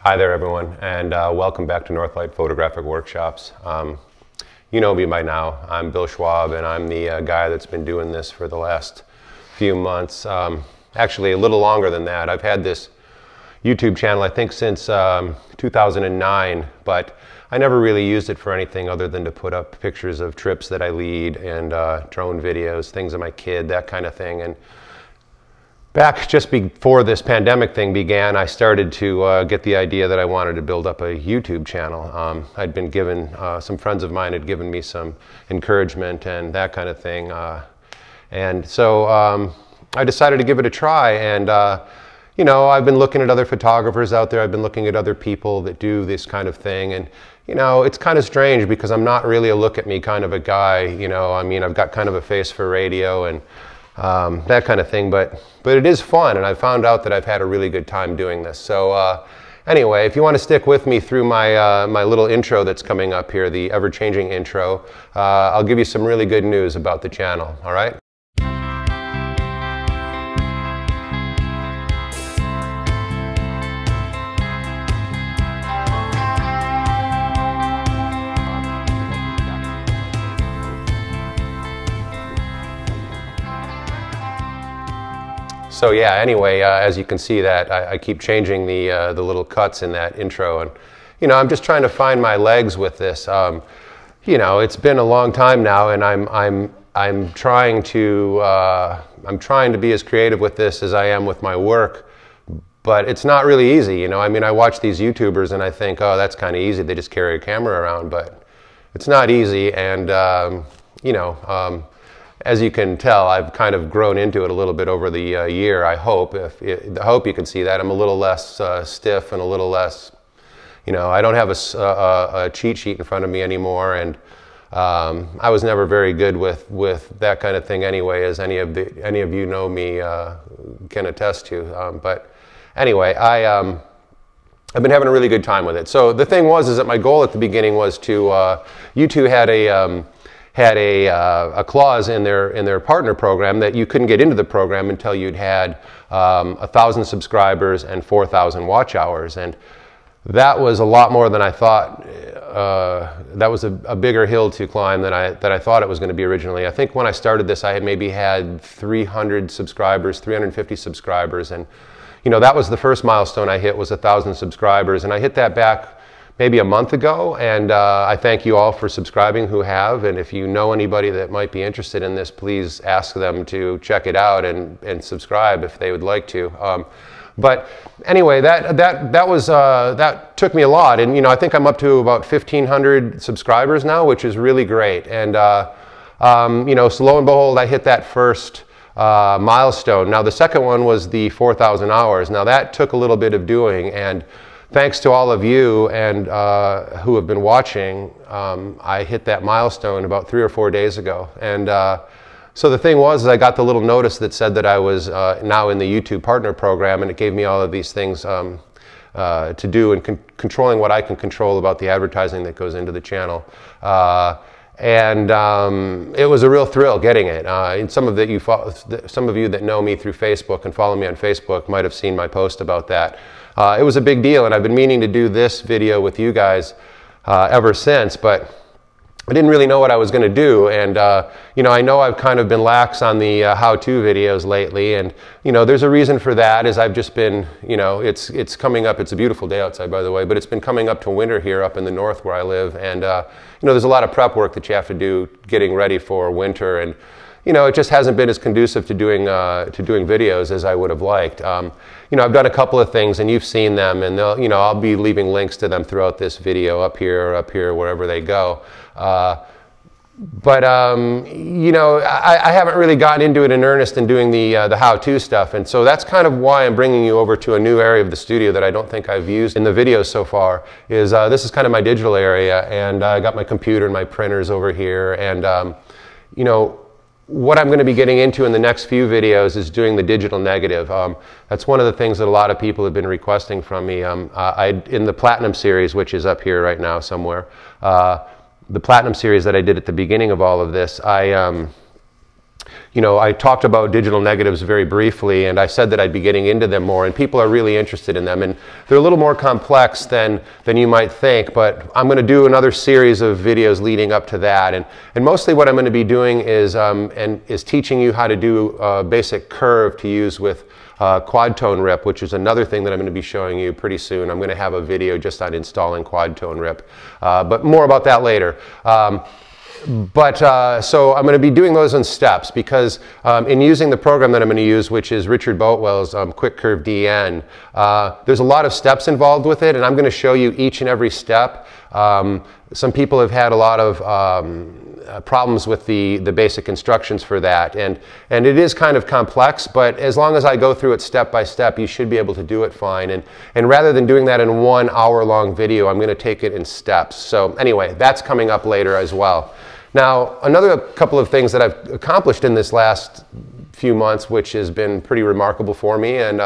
Hi there everyone, and welcome back to Northlight Photographic Workshops. You know me by now. I'm Bill Schwab, and I'm the guy that's been doing this for the last few months. Actually a little longer than that. I've had this YouTube channel I think since 2009, but I never really used it for anything other than to put up pictures of trips that I lead and drone videos, things of my kid, that kind of thing. And back just before this pandemic thing began, I started to get the idea that I wanted to build up a YouTube channel. I'd been given, some friends of mine had given me some encouragement and that kind of thing. And so I decided to give it a try. And you know, I've been looking at other photographers out there. I've been looking at other people that do this kind of thing. And you know, it's kind of strange because I'm not really a look at me kind of a guy. You know, I mean, I've got kind of a face for radio and that kind of thing, but it is fun, and I found out that I've had a really good time doing this. So anyway, if you want to stick with me through my my little intro that's coming up here, the ever-changing intro, I'll give you some really good news about the channel. All right. So yeah, anyway, as you can see that I keep changing the little cuts in that intro, and you know, I'm just trying to find my legs with this. You know, it's been a long time now, and I'm trying to be as creative with this as I am with my work, but it's not really easy. You know, I mean, I watch these YouTubers and I think, oh, that's kind of easy. They just carry a camera around, but it's not easy. And you know. As you can tell, I've kind of grown into it a little bit over the year, I hope. I hope you can see that. I'm a little less stiff and a little less, you know, I don't have a cheat sheet in front of me anymore. And I was never very good with that kind of thing anyway, as any of you know me can attest to. But anyway, I've been having a really good time with it. So the thing is that my goal at the beginning was to, you two had a clause in their partner program that you couldn't get into the program until you'd had 1,000 subscribers and 4,000 watch hours, and that was a lot more than I thought. That was a bigger hill to climb than I thought it was going to be originally. I think when I started this, I had maybe had 300 subscribers, 350 subscribers, and you know, that was the first milestone I hit, was 1,000 subscribers, and I hit that back maybe a month ago, and I thank you all for subscribing who have, and if you know anybody that might be interested in this, please ask them to check it out and subscribe if they would like to. But anyway, that took me a lot, and you know, I think I'm up to about 1,500 subscribers now, which is really great. And you know, so lo and behold, I hit that first milestone. Now the second one was the 4,000 hours. Now that took a little bit of doing, and thanks to all of you and who have been watching, I hit that milestone about 3 or 4 days ago. And so the thing was, I got the little notice that said that I was now in the YouTube partner program, and it gave me all of these things to do, and controlling what I can control about the advertising that goes into the channel. And it was a real thrill getting it. And some of you that know me through Facebook and follow me on Facebook might have seen my post about that. It was a big deal, and I've been meaning to do this video with you guys ever since, but I didn't really know what I was going to do. And you know, I know I've kind of been lax on the how-to videos lately, and you know, there's a reason for that. Is I've just been, you know, it's coming up. It's a beautiful day outside, by the way, but it's been coming up to winter here up in the north where I live, and you know, there's a lot of prep work that you have to do getting ready for winter, and you know, it just hasn't been as conducive to doing videos as I would have liked. You know, I've done a couple of things, and you've seen them, and they'll, you know, I'll be leaving links to them throughout this video, up here, wherever they go. But you know, I haven't really gotten into it in earnest in doing the how-to stuff, and so that's kind of why I'm bringing you over to a new area of the studio that I don't think I've used in the videos so far. Is this is kind of my digital area, and I got my computer and my printers over here, and you know, what I'm going to be getting into in the next few videos is doing the digital negative. That's one of the things that a lot of people have been requesting from me. In the Platinum series, which is up here right now somewhere, the Platinum series that I did at the beginning of all of this, I you know, I talked about digital negatives very briefly, and I said that I'd be getting into them more, and people are really interested in them, and they're a little more complex than you might think, but I'm going to do another series of videos leading up to that, and mostly what I'm going to be doing is teaching you how to do a basic curve to use with quad tone rip, which is another thing that I'm going to be showing you pretty soon. I'm going to have a video just on installing quad tone rip, but more about that later. So I'm going to be doing those in steps because in using the program that I'm going to use, which is Richard Boatwell's Quick Curve DN, there's a lot of steps involved with it, and I'm going to show you each and every step. Some people have had a lot of problems with the basic instructions for that, and it is kind of complex, but as long as I go through it step by step, you should be able to do it fine. And rather than doing that in 1 hour-long video, I'm going to take it in steps. So anyway, that's coming up later as well. Now, another couple of things that I've accomplished in this last few months, which has been pretty remarkable for me, and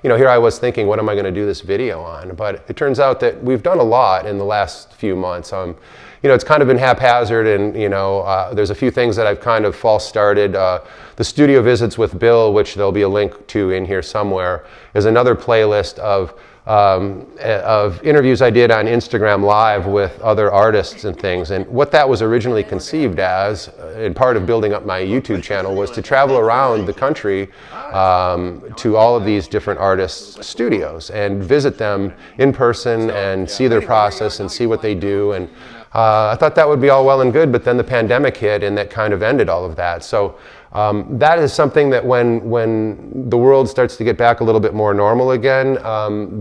you know, here I was thinking, what am I going to do this video on? But it turns out that we've done a lot in the last few months. You know, it's kind of been haphazard, and you know, there's a few things that I've kind of false started. The studio visits with Bill, which there'll be a link to in here somewhere, is another playlist of interviews I did on Instagram Live with other artists and things. And what that was originally conceived as, in part of building up my YouTube channel, was to travel around the country to all of these different artists' studios and visit them in person and see their process and see what they do. And I thought that would be all well and good, but then the pandemic hit and that kind of ended all of that. So that is something that when the world starts to get back a little bit more normal again,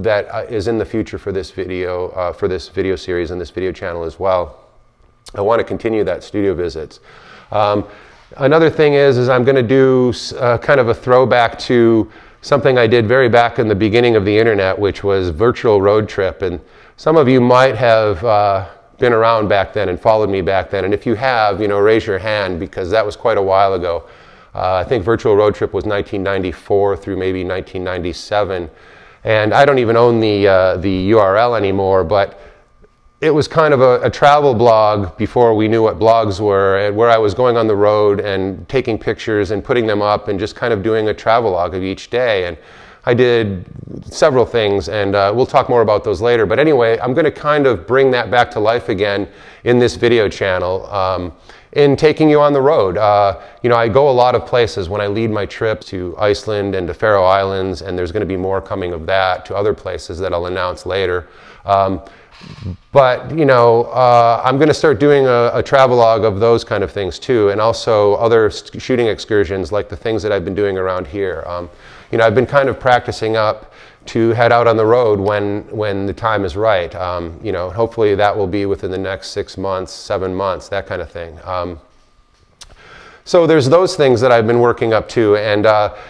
that is in the future for this video series and this video channel as well. I want to continue that studio visits. Another thing is I'm going to do kind of a throwback to something I did very back in the beginning of the internet, which was virtual road trip. And some of you might have been around back then and followed me back then, and if you have, you know, raise your hand, because that was quite a while ago. I think Virtual Road Trip was 1994 through maybe 1997, and I don't even own the URL anymore, but it was kind of a travel blog before we knew what blogs were, and where I was going on the road and taking pictures and putting them up and just kind of doing a travelogue of each day. And I did several things, and we'll talk more about those later. But anyway, I'm going to kind of bring that back to life again in this video channel, in taking you on the road. You know, I go a lot of places when I lead my trip to Iceland and to Faroe Islands, and there's going to be more coming of that, to other places that I'll announce later. But, you know, I'm going to start doing a travelogue of those kind of things too, and also other shooting excursions like the things that I've been doing around here. You know, I've been kind of practicing up to head out on the road when the time is right. You know, hopefully that will be within the next 6 months, 7 months, that kind of thing. So there's those things that I've been working up to, and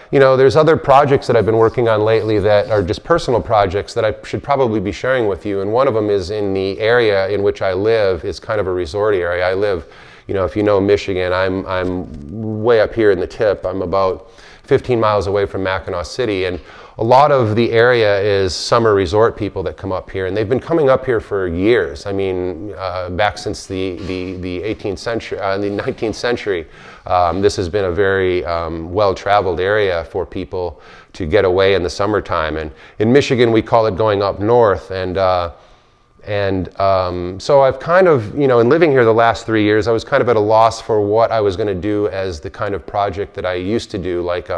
you know, there's other projects that I've been working on lately that are just personal projects that I should probably be sharing with you. And one of them is in the area in which I live. Is kind of a resort area. I live, you know, if you know Michigan, I'm way up here in the tip. I'm about 15 miles away from Mackinac City, and a lot of the area is summer resort people that come up here, and they've been coming up here for years. I mean, back since the 18th century, the 19th century, this has been a very well-traveled area for people to get away in the summertime. And in Michigan, we call it going up north. And so I've kind of, you know, in living here the last 3 years, I was kind of at a loss for what I was going to do as the kind of project that I used to do. Like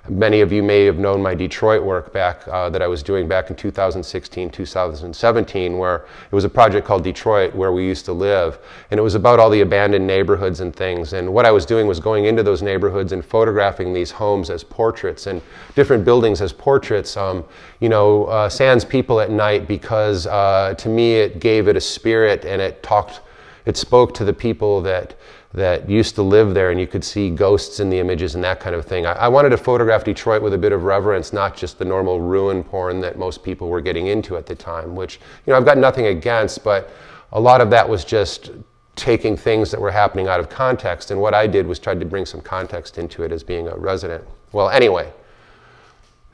many of you may have known my Detroit work back that I was doing back in 2016, 2017, where it was a project called Detroit, where we used to live. And it was about all the abandoned neighborhoods and things. And what I was doing was going into those neighborhoods and photographing these homes as portraits and different buildings as portraits, you know, sans people at night, because to me it gave it a spirit, and it spoke to the people that used to live there, and you could see ghosts in the images and that kind of thing. I wanted to photograph Detroit with a bit of reverence, not just the normal ruin porn that most people were getting into at the time, which, you know, I've got nothing against, but a lot of that was just taking things that were happening out of context, and what I did was tried to bring some context into it as being a resident. Well, anyway,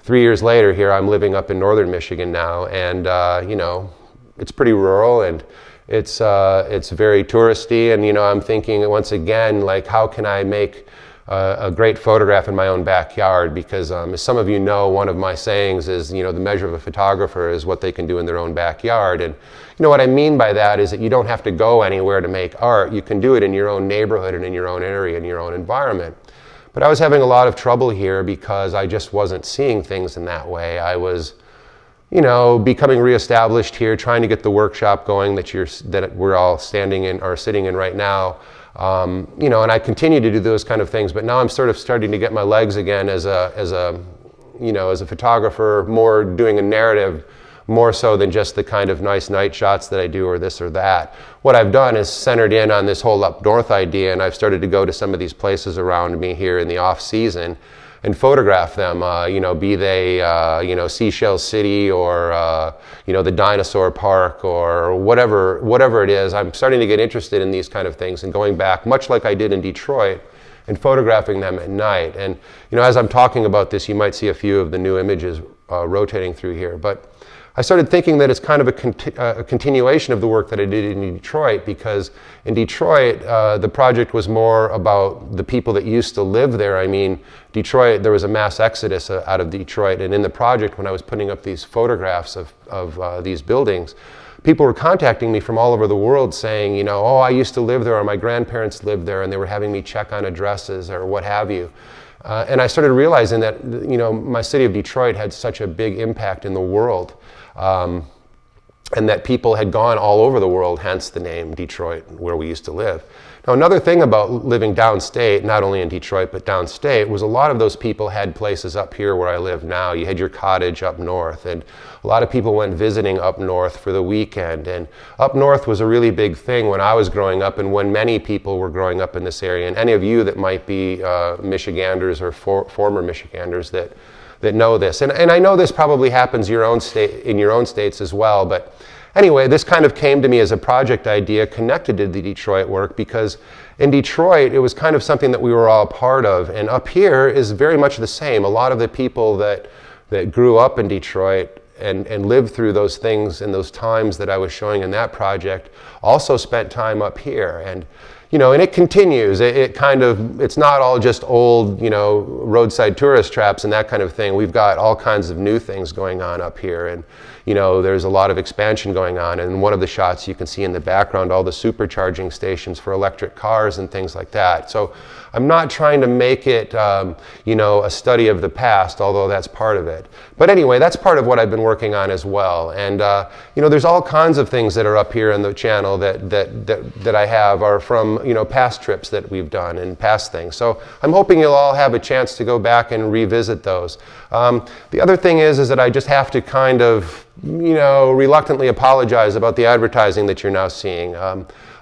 3 years later, here I'm living up in northern Michigan now, and you know, it's pretty rural, and it's very touristy, and you know, I'm thinking once again, like, how can I make a great photograph in my own backyard, because as some of you know, one of my sayings is, you know, the measure of a photographer is what they can do in their own backyard. And you know what I mean by that is that you don't have to go anywhere to make art. You can do it in your own neighborhood and in your own area, in your own environment. But I was having a lot of trouble here because I just wasn't seeing things in that way. I was, you know, becoming reestablished here, trying to get the workshop going that we're all standing in or sitting in right now. You know, and I continue to do those kind of things, but now I'm sort of starting to get my legs again as a photographer, more doing a narrative, more so than just the kind of nice night shots that I do or this or that. What I've done is centered in on this whole up north idea, and I've started to go to some of these places around me here in the off season and photograph them, you know, be they, you know, Seashell City or, you know, the dinosaur park or whatever it is. I'm starting to get interested in these kind of things and going back, much like I did in Detroit, and photographing them at night. And, you know, as I'm talking about this, you might see a few of the new images rotating through here. But I started thinking that it's kind of a continuation of the work that I did in Detroit, because in Detroit, the project was more about the people that used to live there. I mean, Detroit, there was a mass exodus out of Detroit, and in the project, when I was putting up these photographs of these buildings, people were contacting me from all over the world saying, you know, oh, I used to live there, or my grandparents lived there, and they were having me check on addresses or what have you. And I started realizing that, you know, my city of Detroit had such a big impact in the world. And that people had gone all over the world, hence the name Detroit, where we used to live. Now, another thing about living downstate, not only in Detroit, but downstate, was a lot of those people had places up here where I live now. You had your cottage up north, and a lot of people went visiting up north for the weekend. And up north was a really big thing when I was growing up, and when many people were growing up in this area. And any of you that might be Michiganders or former Michiganders that know this. And I know this probably happens in your own states as well, but anyway, this kind of came to me as a project idea connected to the Detroit work, because in Detroit, it was kind of something that we were all part of, and up here is very much the same. A lot of the people that grew up in Detroit and lived through those things and those times that I was showing in that project also spent time up here. And you know, and it continues. It's not all just old, you know, roadside tourist traps and that kind of thing. We've got all kinds of new things going on up here, and you know, there's a lot of expansion going on. And in one of the shots, you can see in the background all the supercharging stations for electric cars and things like that. So I'm not trying to make it, you know, a study of the past, although that's part of it. But anyway, that's part of what I've been working on as well. And you know, there's all kinds of things that are up here in the channel that I have are from, you know, past trips that we've done and past things. So I'm hoping you'll all have a chance to go back and revisit those. The other thing is that I just have to kind of, you know, reluctantly apologize about the advertising that you're now seeing.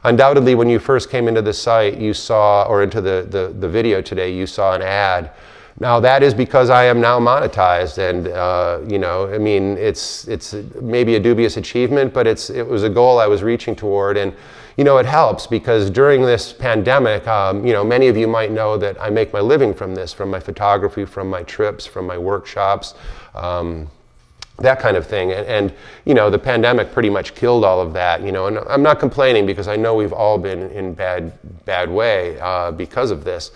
Undoubtedly, when you first came into the site, you saw, or into the video today, you saw an ad. Now that is because I am now monetized, and you know, I mean, it's maybe a dubious achievement, but it was a goal I was reaching toward. And you know, it helps because during this pandemic, you know, many of you might know that I make my living from this, from my photography, from my trips, from my workshops, that kind of thing. And you know, the pandemic pretty much killed all of that, you know, and I'm not complaining because I know we've all been in bad way because of this.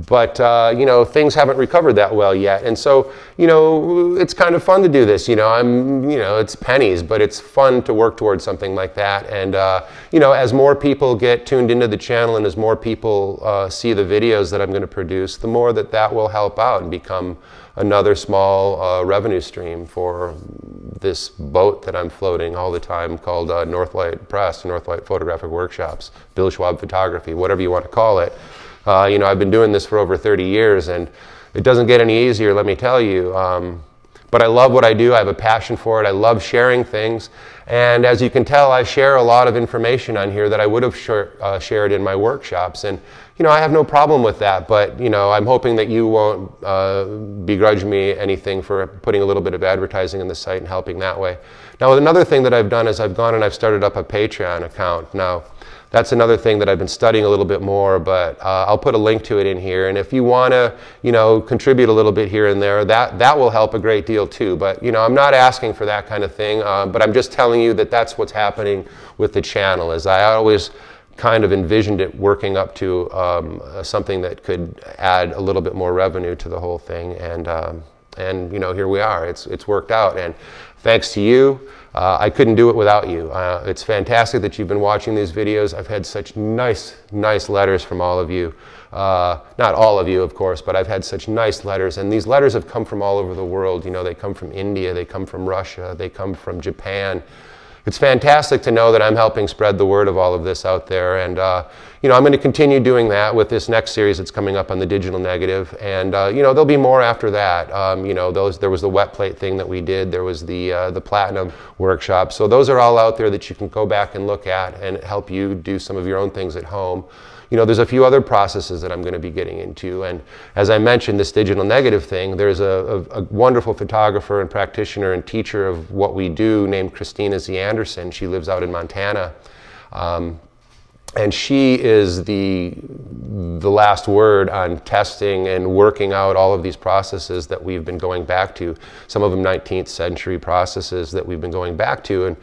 But you know, things haven't recovered that well yet, and so you know, it's kind of fun to do this. You know, you know, it's pennies, but it's fun to work towards something like that. And you know, as more people get tuned into the channel, and as more people see the videos that I'm going to produce, the more that will help out and become another small revenue stream for this boat that I'm floating all the time called Northlight Press, Northlight Photographic Workshops, Bill Schwab Photography, whatever you want to call it. You know, I've been doing this for over 30 years, and it doesn't get any easier, let me tell you. But I love what I do. I have a passion for it. I love sharing things. And as you can tell, I share a lot of information on here that I would have shared in my workshops. And, you know, I have no problem with that. But, you know, I'm hoping that you won't begrudge me anything for putting a little bit of advertising in the site and helping that way. Now, another thing that I've done is I've gone and I've started up a Patreon account. Now, that's another thing that I've been studying a little bit more, but I'll put a link to it in here. And if you want to, you know, contribute a little bit here and there, that will help a great deal too. But, you know, I'm not asking for that kind of thing, but I'm just telling you that that's what's happening with the channel. Is I always kind of envisioned it working up to something that could add a little bit more revenue to the whole thing. And you know, here we are. It's worked out, and thanks to you, I couldn't do it without you. It's fantastic that you've been watching these videos. I've had such nice letters from all of you. Not all of you, of course, but I've had such nice letters, and these letters have come from all over the world. You know, they come from India, they come from Russia, they come from Japan. It's fantastic to know that I'm helping spread the word of all of this out there, and you know, I'm going to continue doing that with this next series that's coming up on the digital negative, and you know, there'll be more after that. You know, there was the wet plate thing that we did, there was the platinum workshop, so those are all out there that you can go back and look at and help you do some of your own things at home. You know, there's a few other processes that I'm going to be getting into, and as I mentioned, this digital negative thing, there's a wonderful photographer and practitioner and teacher of what we do named Christina Anderson. She lives out in Montana, and she is the last word on testing and working out all of these processes that we've been going back to, some of them 19th century processes that we've been going back to. And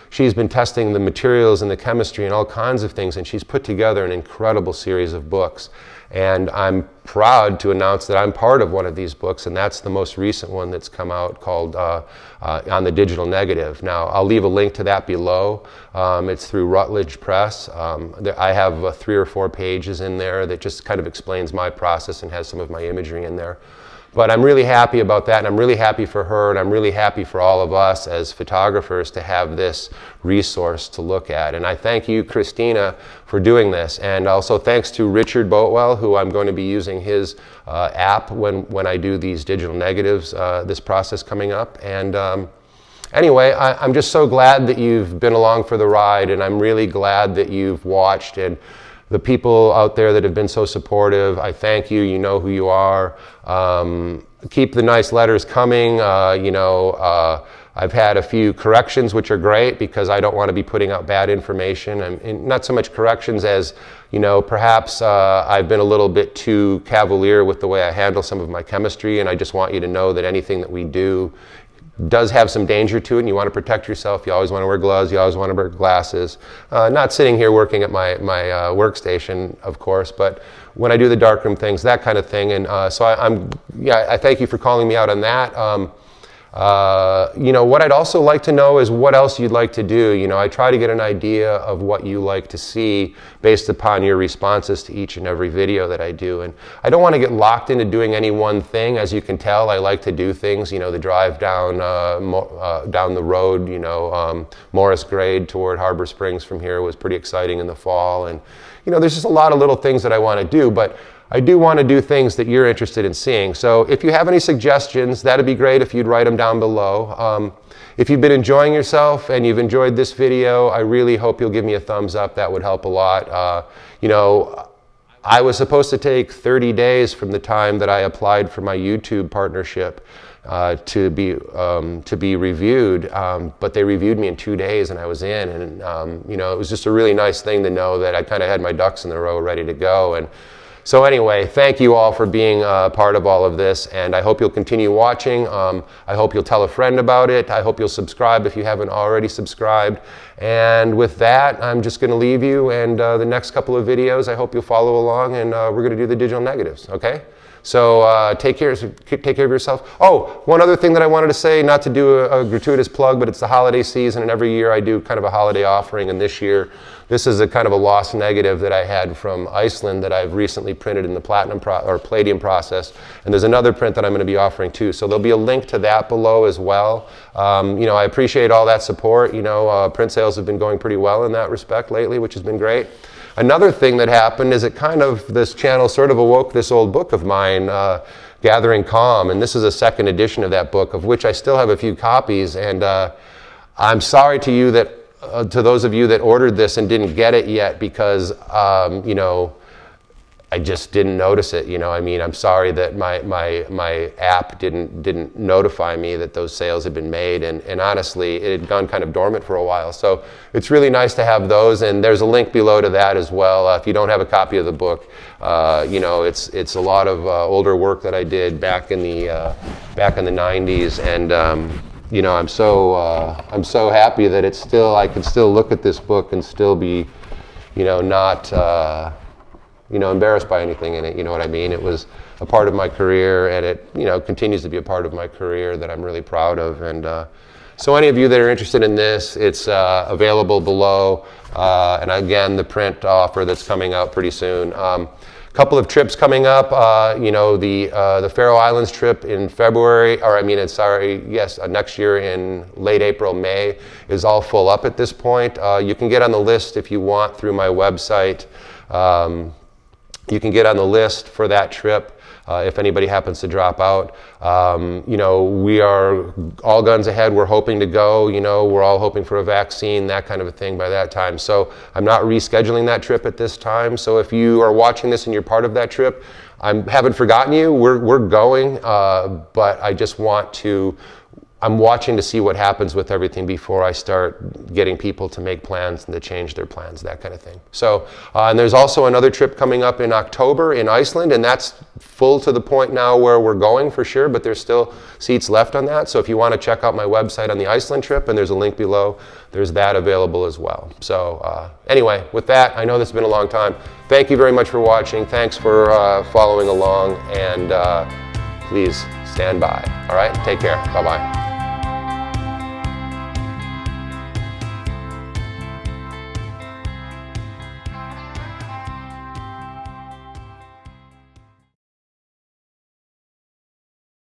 she's been testing the materials and the chemistry and all kinds of things, and she's put together an incredible series of books. And I'm proud to announce that I'm part of one of these books, and that's the most recent one that's come out called On the Digital Negative. Now, I'll leave a link to that below. It's through Routledge Press. I have 3 or 4 pages in there that just kind of explains my process and has some of my imagery in there. But I'm really happy about that, and I'm really happy for her, and I'm really happy for all of us as photographers to have this resource to look at. And I thank you, Christina, for doing this. And also thanks to Richard Boatwell, who I'm going to be using his app when I do these digital negatives, this process coming up. And anyway, I'm just so glad that you've been along for the ride, and I'm really glad that you've watched. And the people out there that have been so supportive, I thank you. You know who you are. Keep the nice letters coming. You know, I've had a few corrections, which are great because I don't want to be putting out bad information. And not so much corrections as, you know, perhaps I've been a little bit too cavalier with the way I handle some of my chemistry, and I just want you to know that anything that we do does have some danger to it, and you want to protect yourself. You always want to wear gloves, you always want to wear glasses. Not sitting here working at my workstation, of course, but when I do the darkroom things, that kind of thing. And so I thank you for calling me out on that. You know, what I'd also like to know is what else you'd like to do. You know, I try to get an idea of what you like to see based upon your responses to each and every video that I do. And I don't want to get locked into doing any one thing. As you can tell, I like to do things. You know, the drive down down the road, you know, Morris Grade toward Harbor Springs from here was pretty exciting in the fall. And, you know, there's just a lot of little things that I want to do, but I do want to do things that you're interested in seeing. So if you have any suggestions, that'd be great if you'd write them down below. If you've been enjoying yourself and you've enjoyed this video, I really hope you'll give me a thumbs up. That would help a lot. You know, I was supposed to take 30 days from the time that I applied for my YouTube partnership to be reviewed, but they reviewed me in 2 days and I was in. And you know, it was just a really nice thing to know that I kind of had my ducks in a row ready to go. And so anyway, thank you all for being part of all of this, and I hope you'll continue watching. I hope you'll tell a friend about it. I hope you'll subscribe if you haven't already subscribed. And with that, I'm just going to leave you, and the next couple of videos, I hope you'll follow along, and we're going to do the digital negatives, okay? So take care of yourself. Oh, one other thing that I wanted to say, not to do a gratuitous plug, but it's the holiday season, and every year I do kind of a holiday offering, and this year, this is a kind of a lost negative that I had from Iceland that I've recently printed in the Palladium process, and there's another print that I'm going to be offering too. So there'll be a link to that below as well. You know, I appreciate all that support. You know, print sales have been going pretty well in that respect lately, which has been great. Another thing that happened is this channel sort of awoke this old book of mine, Gathering Calm, and this is a second edition of that book, of which I still have a few copies. And I'm sorry to those of you that ordered this and didn't get it yet, because you know, I just didn't notice it. You know, I mean, I'm sorry that my app didn't notify me that those sales had been made, and honestly, it had gone kind of dormant for a while. So it's really nice to have those, and there's a link below to that as well. If you don't have a copy of the book, you know, it's a lot of older work that I did back in the 90s, and you know, I'm so happy that I can still look at this book and still be, you know, not, you know, embarrassed by anything in it, you know what I mean? It was a part of my career, and it, you know, continues to be a part of my career that I'm really proud of. And so any of you that are interested in this, it's available below. And again, the print offer that's coming out pretty soon. Couple of trips coming up, you know, the Faroe Islands trip in February, or I mean, next year in late April, May, is all full up at this point. You can get on the list if you want through my website. You can get on the list for that trip if anybody happens to drop out. You know, we are all guns ahead. We're hoping to go. You know, we're all hoping for a vaccine, that kind of a thing by that time. So I'm not rescheduling that trip at this time. So if you are watching this and you're part of that trip, I haven't forgotten you. We're going, but I just want to. I'm watching to see what happens with everything before I start getting people to make plans and to change their plans, that kind of thing. So, and there's also another trip coming up in October in Iceland, and that's full to the point now where we're going for sure, but there's still seats left on that. So if you want to check out my website on the Iceland trip, and there's a link below, there's that available as well. So anyway, with that, I know this has been a long time. Thank you very much for watching. Thanks for following along, and please stand by. All right, take care. Bye-bye.